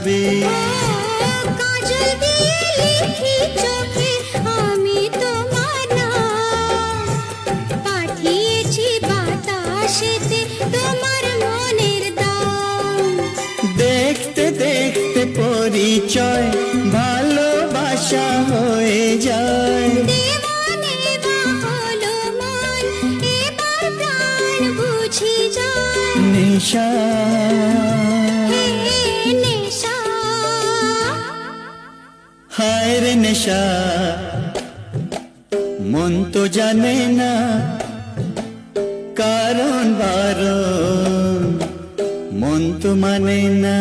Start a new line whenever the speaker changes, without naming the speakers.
যাবে।
কাজল দিয়ে লিখি চোখে আমি তোমার নাম, পাঠিয়েছি বাতাসেতে তোমার মনের দাম।
দেখতে দেখতে পরিচয় ভালোবাসা হয়ে যায়।
দেওয়ানে বা হলো মন, এবার প্রাণ বুঝি যায়।
নেশা
হে নেশা,
হায় রে নেশা, মন তো জানে না কারণ বারণ, মন তো মানে না।